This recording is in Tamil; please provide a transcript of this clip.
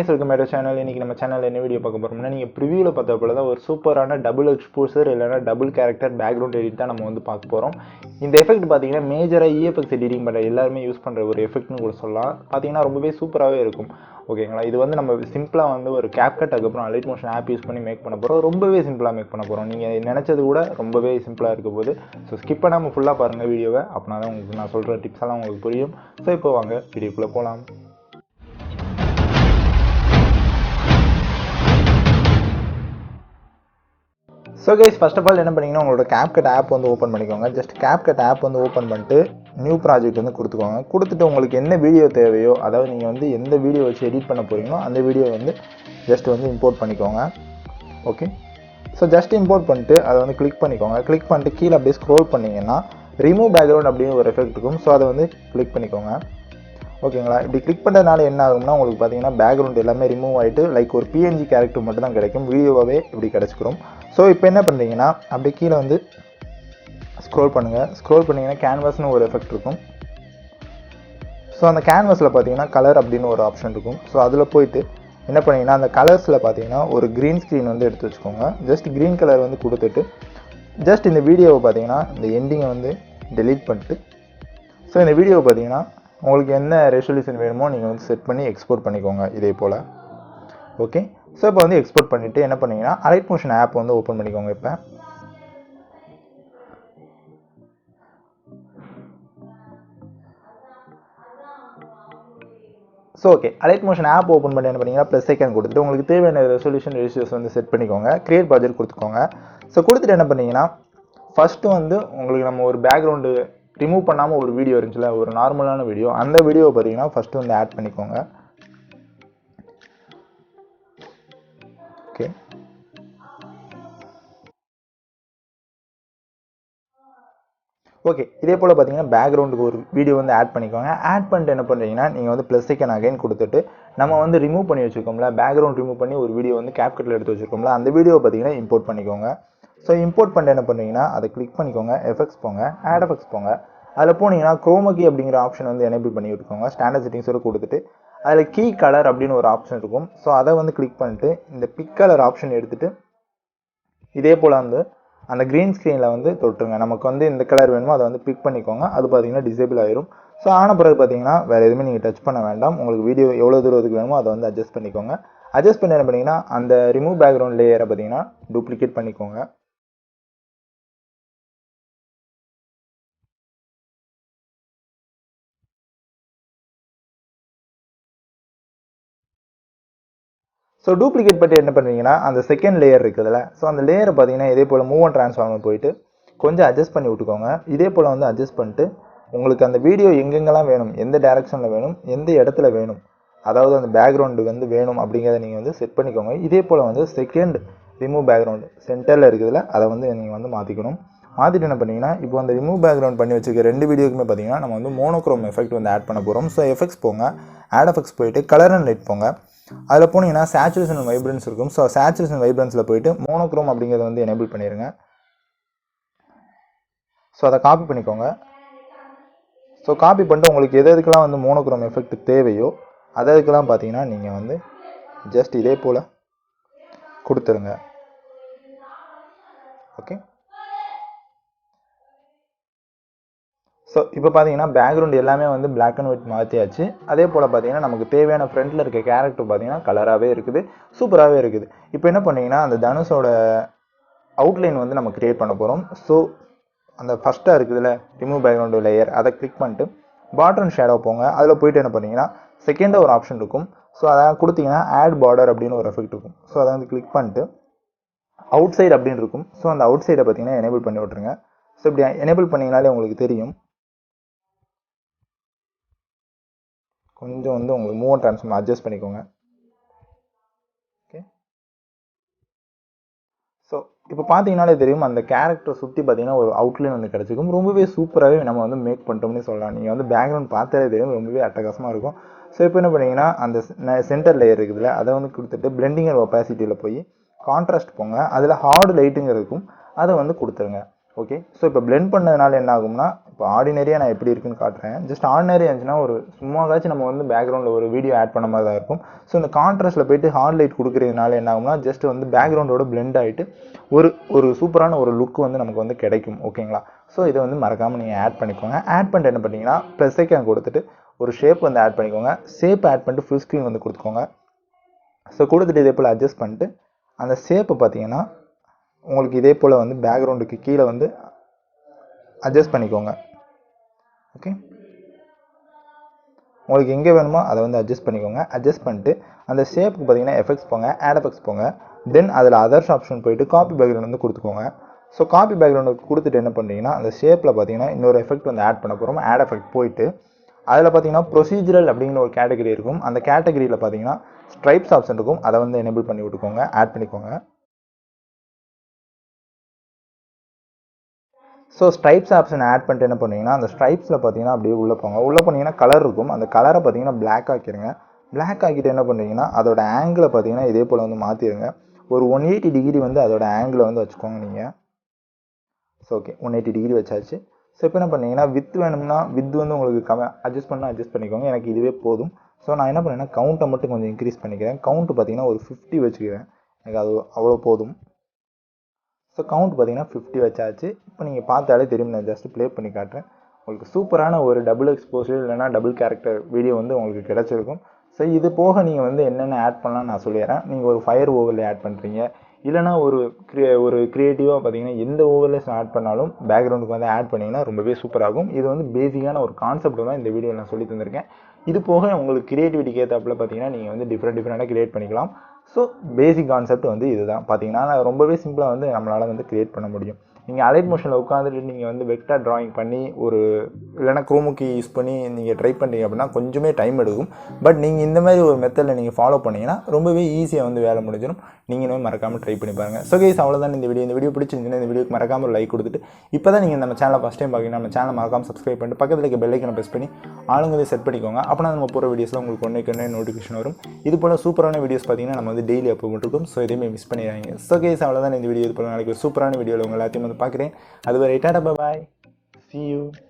guys, welcome back to channel. இன்னைக்கு நம்ம சேனல்ல என்ன வீடியோ பார்க்க போறோம்னா நீங்க ப்ரிவியூல பார்த்த போல தான் ஒரு சூப்பரான டபுள் எக்ஸ்போசர் இல்லனா டபுள் கேரக்டர் பேக்ரவுண்ட் எடிட் தான் நம்ம வந்து பார்க்க போறோம். இந்த எஃபெக்ட் பாத்தீங்கன்னா மேஜரா EFX எடிட்டிங் பண்ற எல்லாரும் யூஸ் பண்ற ஒரு எஃபெக்ட்னு கூட சொல்லலாம். பாத்தீங்கன்னா ரொம்பவே சூப்பராவே இருக்கும். ஓகேங்களா? இது வந்து நம்ம சிம்பிளா வந்து ஒரு Capcut அதுக்கு அலைட் மோஷன் ஆப் யூஸ் பண்ணி மேக் பண்ண போறோம். ரொம்பவே சிம்பிளா மேக் பண்ண போறோம். நீங்க நினைச்சது கூட ரொம்பவே சிம்பிளா இருக்க போகுது. சோ ஸ்கிப் பண்ணாம ஃபுல்லா பாருங்க வீடியோவை. அப்பனா தான் உங்களுக்கு நான் சொல்ற டிப்ஸ் எல்லாம் உங்களுக்கு புரியும். சோ இப்போ வாங்க வீடியோக்குள்ள போலாம். So guys, first of all என்ன பண்ணீங்கன்னா உங்களோட Capcut ஆப் வந்து ஓபன் பண்ணிக்கோங்க. ஜஸ்ட் Capcut ஆப் வந்து ஓபன் பண்ணிட்டு நியூ ப்ராஜெக்ட் வந்து கொடுத்துக்கோங்க. கொடுத்துட்டு உங்களுக்கு என்ன வீடியோ தேவையோ, அதாவது நீங்க வந்து எந்த வீடியோ வச்சு எடிட் பண்ண போறீங்களோ அந்த வீடியோ வந்து ஜஸ்ட் வந்து இம்போர்ட் பண்ணிக்கோங்க. ஓகே, ஸோ ஜஸ்ட் இம்போர்ட் பண்ணிட்டு அதை வந்து கிளிக் பண்ணிக்கோங்க. கிளிக் பண்ணிட்டு கீழே அப்படியே ஸ்க்ரோல் பண்ணீங்கன்னா ரிமூவ் பேக்ரவுண்ட் அப்படின்னு ஒரு எஃபெக்ட் இருக்கும். ஸோ அதை வந்து கிளிக் பண்ணிக்கோங்க. ஓகேங்களா? இப்படி கிளிக் பண்ணுறதுனால என்ன ஆகும்னா உங்களுக்கு பார்த்தீங்கன்னா பேக்ரவுண்ட் எல்லாமே ரிமூவ் ஆகிட்டு லைக் ஒரு PNG கேரக்டர் மட்டும் தான் கிடைக்கும். வீடியோவாகவே இப்படி கிடச்சிக்கிறோம். ஸோ இப்போ என்ன பண்ணுறீங்கன்னா அப்படியே கீழே வந்து ஸ்க்ரோல் பண்ணுங்கள். ஸ்க்ரோல் பண்ணிங்கன்னா கேன்வாஸ்னு ஒரு எஃபெக்ட் இருக்கும். ஸோ அந்த கேன்வாஸில் பார்த்தீங்கன்னா கலர் அப்படின்னு ஒரு ஆப்ஷன் இருக்கும். ஸோ அதில் போயிட்டு என்ன பண்ணிங்கன்னா அந்த கலர்ஸில் பார்த்தீங்கன்னா ஒரு க்ரீன் ஸ்க்ரீன் வந்து எடுத்து வச்சுக்கோங்க. ஜஸ்ட் க்ரீன் கலர் வந்து கொடுத்துட்டு ஜஸ்ட் இந்த வீடியோவை பார்த்தீங்கன்னா இந்த எண்டிங்கை வந்து டெலீட் பண்ணிட்டு ஸோ இந்த வீடியோவை பார்த்தீங்கன்னா உங்களுக்கு என்ன ரெசல்யூஷன் வேணுமோ நீங்கள் வந்து செட் பண்ணி எக்ஸ்போர்ட் பண்ணிக்கோங்க இதே போல். ஓகே, ஸோ இப்போ வந்து எக்ஸ்போர்ட் பண்ணிவிட்டு என்ன பண்ணீங்கன்னா அலைட் மோஷன் ஆப் வந்து ஓப்பன் பண்ணிக்கோங்க. இப்போ so okay, Alight Motion app open பண்ணி என்ன பண்ணீங்கன்னா ப்ளஸ் ஐக்கான் கொடுத்துட்டு உங்களுக்கு தேவையான ரெசல்யூஷன் ரேஷியோஸ் வந்து செட் பண்ணிக்கோங்க. கிரியேட் ப்ராஜெக்ட் கொடுத்துக்கோங்க. ஸோ கொடுத்துட்டு என்ன பண்ணீங்கன்னா ஃபஸ்ட்டு வந்து உங்களுக்கு நம்ம ஒரு பேக்ரவுண்டு ரிமூவ் பண்ணாமல் ஒரு வீடியோ இருந்துச்சுல, ஒரு நார்மலான வீடியோ, அந்த வீடியோவை பார்த்தீங்கன்னா ஃபஸ்ட்டு வந்து ஆட் பண்ணிக்கோங்க. ஓகே, ஓகே, இதே போல் பார்த்தீங்கன்னா பேக்ரவுண்டுக்கு ஒரு வீடியோ வந்து ஆட் பண்ணிக்கோங்க. ஆட் பண்ணிட்டு என்ன பண்ணுறீங்கன்னா நீங்கள் வந்து ப்ளஸ் ஐக்கன் அகைன் கொடுத்துட்டு நம்ம வந்து ரிமூவ் பண்ணி வச்சுருக்கோம்ல, பேக்ரவுண்ட் ரிமூவ் பண்ணி ஒரு வீடியோ வந்து Capcutல எடுத்து வச்சுருக்கோம்ல, அந்த வீடியோவை பார்த்தீங்கன்னா இம்போர்ட் பண்ணிக்கோங்க. ஸோ இம்போர்ட் பண்ணிட்டு என்ன பண்ணுறீங்கன்னா அதை கிளிக் பண்ணிக்கோங்க. எஃபெக்ட்ஸ் போங்க, ஆட் எஃபெக்ட்ஸ் போங்க. அதில் போனீங்கன்னா குரோமகி அப்படிங்கிற ஆப்ஷன் வந்து எனேபிள் பண்ணி விட்டுக்கோங்க. ஸ்டாண்டர்ட் செட்டிங்ஸோடு கொடுத்துட்டு அதில் கீ கலர் அப்படின்னு ஒரு ஆப்ஷன் இருக்கும். ஸோ அதை வந்து கிளிக் பண்ணிட்டு இந்த பிக் கலர் ஆப்ஷன் எடுத்துகிட்டு இதே போல் வந்து அந்த க்ரீன் ஸ்க்ரீனில் வந்து தொட்டுருங்க. நமக்கு வந்து இந்த கலர் வேணுமோ அதை வந்து பிக் பண்ணிக்கோங்க. அது பார்த்தீங்கன்னா டிசேபிள் ஆயிரும். ஸோ ஆன பிறகு பார்த்தீங்கன்னா வேறு எதுவுமே நீங்கள் டச் பண்ண வேண்டாம். உங்களுக்கு வீடியோ எவ்வளோ தூரத்துக்கு வேணுமோ அதை வந்து அட்ஜஸ்ட் பண்ணிக்கோங்க. அட்ஜஸ்ட் பண்ணி என்ன பண்ணிங்கன்னா அந்த ரிமூவ் பேக்ரவுண்ட் லேயரை பார்த்தீங்கன்னா டூப்ளிகேட் பண்ணிக்கோங்க. ஸோ டூப்ளிகேட் பற்றி என்ன பண்ணுறீங்கன்னா அந்த செகண்ட் லேயர் இருக்குதுல்ல, ஸோ அந்த லேயரை பார்த்தீங்கன்னா இதே போல் மூவ் அண்ட் ட்ரான்ஸ்ஃபார்மர் போயிட்டு கொஞ்சம் அட்ஜஸ்ட் பண்ணி விட்டுக்கோங்க. இதே போல் வந்து அட்ஜஸ்ட் பண்ணிட்டு உங்களுக்கு அந்த வீடியோ எங்கெங்கெல்லாம் வேணும், எந்த டைரக்ஷனில் வேணும், எந்த இடத்துல வேணும், அதாவது அந்த பேக்ரவுண்டு வந்து வேணும் அப்படிங்கிறத நீங்கள் வந்து செட் பண்ணிக்கோங்க. இதே போல் வந்து செகண்ட் ரிமூவ் பேக்ரவுண்டு சென்டரில் இருக்குதுல்ல, அதை வந்து நீங்கள் வந்து மாற்றிக்கணும். மாற்றிட்டு என்ன பண்ணிங்கன்னா இப்போ அந்த ரிமூவ் பேக்ரவுண்ட் பண்ணி வச்சுக்க ரெண்டு வீடியோக்குமே பார்த்தீங்கன்னா நம்ம வந்து மோனோக்ரோம் எஃபெக்ட் வந்து ஆட் பண்ண போகிறோம். ஸோ எஃபெக்ட்ஸ் போங்க, ஆட் எஃபெக்ட்ஸ் போயிட்டு கலர் அண்ட் லைட் போங்க. அதில் போனீங்கன்னா சேச்சுரேஷன் அண்ட் வைப்ரன்ஸ் இருக்கும். ஸோ சேச்சுரேஷன் வைப்ரன்ஸில் போயிட்டு மோனோக்ரோம் அப்படிங்கிறத வந்து எனேபிள் பண்ணிடுங்க. ஸோ அதை காப்பி பண்ணிக்கோங்க. ஸோ காப்பி பண்ணிட்டு உங்களுக்கு எதுக்கெல்லாம் வந்து மோனோக்ரோம் எஃபெக்ட் தேவையோ அதுக்கெல்லாம் பார்த்தீங்கன்னா நீங்கள் வந்து ஜஸ்ட் இதே போல் கொடுத்துருங்க. ஓகே, ஸோ இப்போ பார்த்தீங்கன்னா பேக்ரவுண்ட் எல்லாமே வந்து பிளாக் அண்ட் ஒயிட் மாற்றியாச்சு. அதே போல் பார்த்தீங்கன்னா நமக்கு தேவையான ஃப்ரண்ட்டில் இருக்க கேரக்டர் பார்த்தீங்கன்னா கலராகவே இருக்குது, சூப்பராகவே இருக்குது. இப்போ என்ன பண்ணீங்கன்னா அந்த தனுஷோட அவுட்லைன் வந்து நம்ம கிரியேட் பண்ண போகிறோம். ஸோ அந்த ஃபஸ்ட்டாக இருக்குதுல்ல ரிமூவ் பேக்ரவுண்டு லேயர், அதை கிளிக் பண்ணிட்டு பார்டர் ஷேடோ போங்க. அதில் போயிட்டு என்ன பண்ணீங்கன்னா செகண்டாக ஒரு ஆப்ஷன் இருக்கும். ஸோ அதை கொடுத்தீங்கன்னா ஆட் பார்டர் அப்படின்னு ஒரு எஃபெக்ட் இருக்கும். ஸோ அதை வந்து கிளிக் பண்ணிட்டு அவுட் சைடு அப்படின்னு இருக்கும். ஸோ அந்த அவுட் சைடை பார்த்தீங்கன்னா எனேபிள் பண்ணி விட்ருங்க. ஸோ இப்படி எனேபிள் பண்ணிங்கனாலே உங்களுக்கு தெரியும். கொஞ்சம் வந்து உங்களுக்கு மூவ் அண்ட் ட்ரான்ஸ்ஃபார்ம் அட்ஜஸ்ட் பண்ணிக்கோங்க. ஓகே, ஸோ இப்போ பார்த்தீங்கன்னாலே தெரியும் அந்த கேரக்டர் சுற்றி பார்த்தீங்கன்னா ஒரு அவுட்லைன் வந்து கிடச்சிக்கும். ரொம்பவே சூப்பராகவே நம்ம வந்து மேக் பண்ணிட்டோம்னு சொல்லலாம். நீங்கள் வந்து பேக்ரவுண்ட் பார்த்தாலே தெரியும், ரொம்பவே அட்டகாசமாக இருக்கும். ஸோ இப்போ என்ன பண்ணீங்கன்னா அந்த சென்டர் லேயர் இருக்குதுல்ல, அதை வந்து கொடுத்துட்டு பிளெண்டிங் அண்ட் ஒப்பாசிட்டியில் போய் கான்ட்ராஸ்ட் போங்க. அதில் ஹார்டு லைட்டுங்க இருக்கும், அதை வந்து கொடுத்துருங்க. ஓகே. ஸோ இப்போ பிளெண்ட் பண்ணதுனால என்ன ஆகும்னா, இப்போ ஆர்டினரியாக நான் எப்படி இருக்குன்னு காட்டுறேன். ஜஸ்ட் ஆர்டினரியாக இருந்துச்சுன்னா ஒரு சும்மாவாச்சும் நம்ம வந்து பேக்ரவுண்டில் ஒரு வீடியோ ஆட் பண்ண மாதிரி தான் இருக்கும். ஸோ இந்த கான்ட்ராஸ்ட்டில் போயிட்டு ஹார்ட் லைட் கொடுக்குறதுனால என்ன ஆகும்னா, ஜஸ்ட் வந்து பேக்ரவுண்டோட பிளெண்ட் ஆகிட்டு ஒரு சூப்பரான ஒரு லுக் வந்து நமக்கு வந்து கிடைக்கும். ஓகேங்களா. ஸோ இதை வந்து மறக்காமல் நீங்கள் ஆட் பண்ணிக்கோங்க. ஆட் பண்ணிட்டு என்ன பண்ணிங்கன்னா, ப்ளஸ் ஐக்கான் கொடுத்துட்டு ஒரு ஷேப் வந்து ஆட் பண்ணிக்கோங்க. ஷேப் ஆட் பண்ணிட்டு ஃபுல் ஸ்க்ரீன் வந்து கொடுத்துக்கோங்க. ஸோ கொடுத்துட்டு இதே போல் அட்ஜஸ்ட் பண்ணிட்டு அந்த ஷேப்பை பார்த்தீங்கன்னா உங்களுக்கு இதே போல் வந்து பேக்ரவுண்டுக்கு கீழே வந்து அட்ஜஸ்ட் பண்ணிக்கோங்க. ஓகே. உங்களுக்கு எங்கே வேணுமோ அதை வந்து அட்ஜஸ்ட் பண்ணிக்கோங்க. அட்ஜஸ்ட் பண்ணிட்டு அந்த ஷேப்புக்கு பார்த்தீங்கன்னா எஃபெக்ட்ஸ் போங்க, ஆட் எஃபெக்ட்ஸ் போங்க. தென் அதில் அதர்ஸ் ஆப்ஷன் போயிட்டு காப்பி பேக்ரவுண்ட் வந்து கொடுத்துக்கோங்க. ஸோ காப்பி பேக்ரவுண்டுக்கு கொடுத்துட்டு என்ன பண்ணுறீங்கன்னா, அந்த ஷேப்பில் பார்த்தீங்கன்னா இன்னொரு எஃபெக்ட் வந்து ஆட் பண்ண போகிறோம். ஆட் எஃபெக்ட் போயிட்டு அதில் பார்த்தீங்கன்னா ப்ரொசீஜரல் அப்படிங்கிற ஒரு கேட்டகரி இருக்கும். அந்த கேட்டகரியில் பார்த்தீங்கன்னா ஸ்ட்ரைப்ஸ் ஆப்ஷன் இருக்கும். அதை வந்து எனேபிள் பண்ணி விட்டுக்கோங்க, ஆட் பண்ணிக்கோங்க. ஸோ ஸ்ட்ரைப்ஸ் ஆப்ஷன் ஆட் பண்ணிட்டு என்ன பண்ணுவீங்கன்னா, அந்த ஸ்ட்ரைப்ஸில் பார்த்தீங்கன்னா அப்படியே உள்ளே போங்க. உள்ளே போனீங்கன்னா கலர் இருக்கும். அந்த கலரை பார்த்தீங்கன்னா பிளாக் ஆக்கிடுங்க. பிளாக் ஆக்கிட்டு என்ன பண்ணுறீங்கன்னா, அதோட ஆங்கிளை பார்த்தீங்கன்னா இதே போல் வந்து மாற்றிடுங்க. ஒரு 180 டிகிரி வந்து அதோட ஆங்கிளை வந்து வச்சுக்கோங்க நீங்கள். ஸோ ஓகே, 180 டிகிரி வச்சாச்சு. ஸோ இப்போ என்ன பண்ணீங்கன்னா, வித் வேணும்னா வித் வந்து உங்களுக்கு அட்ஜஸ்ட் பண்ணால் அட்ஜஸ்ட் பண்ணிக்கோங்க. எனக்கு இதுவே போதும். ஸோ நான் என்ன பண்ணேன்னா, கவுண்ட்டை மட்டும் கொஞ்சம் இன்க்ரீஸ் பண்ணிக்கிறேன். கவுண்ட் பார்த்தீங்கன்னா ஒரு 50 வச்சுக்கிறேன். எனக்கு அது அவ்வளோ போதும். ஸோ கவுண்ட் பார்த்தீங்கன்னா 50 வச்சாச்சு. இப்போ நீங்கள் பார்த்தாலே தெரியும். நான் ஜஸ்ட் ப்ளே பண்ணி காட்டுறேன். உங்களுக்கு சூப்பரான ஒரு டபுள் எக்ஸ்போசர் இல்லைனா டபுள் கேரக்டர் வீடியோ வந்து உங்களுக்கு கிடச்சிருக்கும். ஸோ இது போக நீங்கள் வந்து என்னென்ன ஆட் பண்ணலாம்னு நான் சொல்லிடுறேன். நீங்கள் ஒரு ஃபயர் ஓவர்லே ஆட் பண்ணுறீங்க, இல்லைனா ஒரு க்ரியேட்டிவாக பார்த்தீங்கன்னா எந்த ஓவர்லேஸ் ஆட் பண்ணாலும் பேக்ரவுண்டுக்கு வந்து ஆட் பண்ணிங்கன்னா ரொம்பவே சூப்பராகும். இது வந்து பேசிக்கான ஒரு கான்செப்ட் தான் இந்த வீடியோவில் நான் சொல்லி தந்திருக்கேன். இது போக உங்களுக்கு கிரியேட்டிவிட்டிக்கு ஏற்றாப்புல பார்த்தீங்கன்னா நீங்கள் வந்து டிஃப்ரெண்ட்டாக கிரியேட் பண்ணிக்கலாம். ஸோ பேசிக் கான்செப்ட் வந்து இதுதான். பார்த்தீங்கன்னா ரொம்பவே சிம்பிளாக வந்து நம்மளால் வந்து கிரியேட் பண்ண முடியும். நீங்கள் அலைட் மோஷனில் உட்காந்துட்டு நீங்கள் வந்து வெக்டார் ட்ராயிங் பண்ணி ஒரு இல்லைனா குரோமுக்கு யூஸ் பண்ணி நீங்கள் ட்ரை பண்ணுறீங்க அப்படின்னா கொஞ்சமே டைம் எடுக்கும். பட் நீங்கள் இந்த மாதிரி ஒரு மெத்தடில் நீங்கள் ஃபாலோ பண்ணிங்கன்னா ரொம்பவே ஈஸியாக வந்து வேலை முடிஞ்சிடும். நீங்களும் மறக்காமல் ட்ரை பண்ணி பாருங்கள். ஸோ கைஸ், அவ்வளோதான் இந்த வீடியோ பிடிச்சிருந்துச்சுன்னா இந்த வீடியோக்கு மறக்காமல் லைக் கொடுத்துட்டு, இப்போ தான் நீங்கள் நம்ம சேனலை ஃபஸ்ட் டைம் பார்க்கணும், நம்ம சேனலை மறக்காமல் சப்ஸ்கிரைப் பண்ணிட்டு பக்கத்தில் இருக்க பெல் ஐக்கனை ப்ரெஸ் பண்ணி ஆளுங்க செட் பண்ணிக்கோங்க. அப்படின்னா நம்ம போகிற வீடியோஸில் உங்களுக்கு ஒன்றுக்கு நோட்டிஃபிகேஷன் வரும். இது போல் சூப்பரான வீடியோஸ் பார்த்தீங்கன்னா நம்ம வந்து டெய்லி அப்லோட் பண்ணிருக்கோம். ஸோ எதையுமே மிஸ் பண்ணிடுறாங்க. ஸோ கைஸ், அவ்வளோதான் இந்த வீடியோ. இது போல் நாளைக்கு ஒரு சூப்பரான வீடியோவில் உங்கள் எல்லாத்தையும் வந்து பார்க்குறேன். அதுவரை Tata, bye bye, see you.